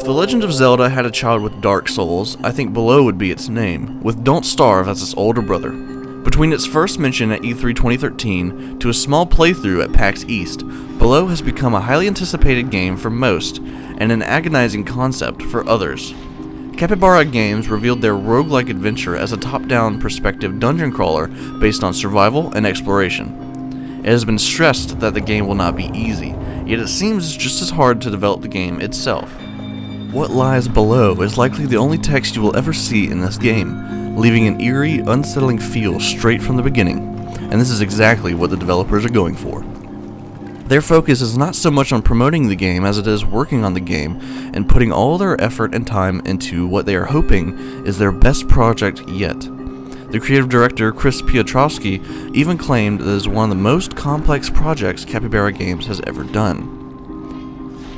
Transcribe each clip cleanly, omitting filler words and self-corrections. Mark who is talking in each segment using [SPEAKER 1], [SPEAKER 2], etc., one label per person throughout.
[SPEAKER 1] The Legend of Zelda had a child with Dark Souls, I think Below would be its name, with Don't Starve as its older brother. Between its first mention at E3 2013 to a small playthrough at PAX East, Below has become a highly anticipated game for most, and an agonizing concept for others. Capybara Games revealed their roguelike adventure as a top-down perspective dungeon crawler based on survival and exploration. It has been stressed that the game will not be easy, yet it seems just as hard to develop the game itself. What lies below is likely the only text you will ever see in this game, leaving an eerie, unsettling feel straight from the beginning, and this is exactly what the developers are going for. Their focus is not so much on promoting the game as it is working on the game and putting all their effort and time into what they are hoping is their best project yet. The creative director, Chris Piotrowski, even claimed that it is one of the most complex projects Capybara Games has ever done.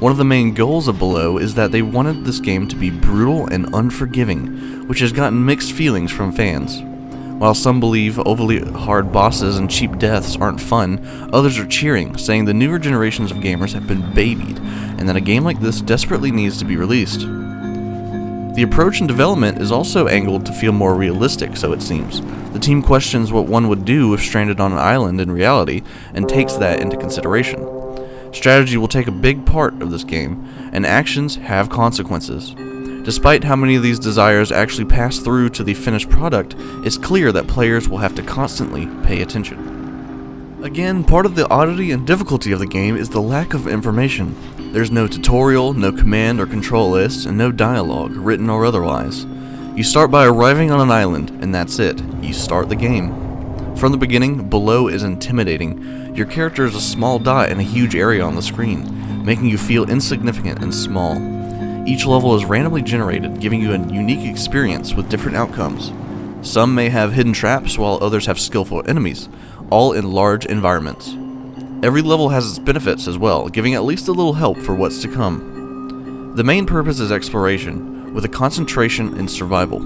[SPEAKER 1] One of the main goals of Below is that they wanted this game to be brutal and unforgiving, which has gotten mixed feelings from fans. While some believe overly hard bosses and cheap deaths aren't fun, others are cheering, saying the newer generations of gamers have been babied, and that a game like this desperately needs to be released. The approach in development is also angled to feel more realistic, so it seems. The team questions what one would do if stranded on an island in reality, and takes that into consideration. Strategy will take a big part of this game, and actions have consequences. Despite how many of these desires actually pass through to the finished product, it's clear that players will have to constantly pay attention. Again, part of the oddity and difficulty of the game is the lack of information. There's no tutorial, no command or control list, and no dialogue, written or otherwise. You start by arriving on an island, and that's it. You start the game. From the beginning, Below is intimidating. Your character is a small dot in a huge area on the screen, making you feel insignificant and small. Each level is randomly generated, giving you a unique experience with different outcomes. Some may have hidden traps, while others have skillful enemies, all in large environments. Every level has its benefits as well, giving at least a little help for what's to come. The main purpose is exploration, with a concentration in survival.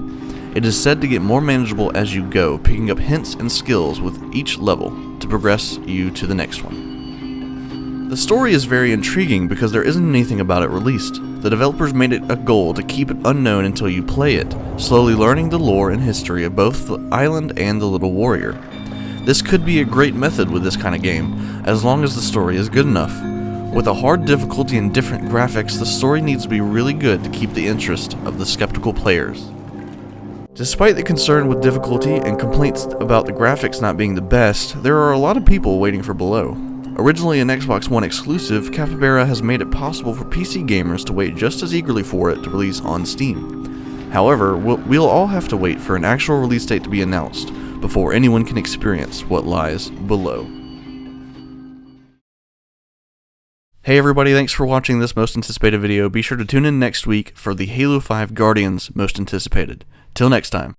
[SPEAKER 1] It is said to get more manageable as you go, picking up hints and skills with each level to progress you to the next one. The story is very intriguing because there isn't anything about it released. The developers made it a goal to keep it unknown until you play it, slowly learning the lore and history of both the island and the little warrior. This could be a great method with this kind of game, as long as the story is good enough. With a hard difficulty and different graphics, the story needs to be really good to keep the interest of the skeptical players. Despite the concern with difficulty and complaints about the graphics not being the best, there are a lot of people waiting for Below. Originally an Xbox One exclusive, Capybara has made it possible for PC gamers to wait just as eagerly for it to release on Steam. However, we'll all have to wait for an actual release date to be announced before anyone can experience what lies below. Hey everybody, thanks for watching this most anticipated video. Be sure to tune in next week for the Halo 5 Guardians most anticipated. Till next time.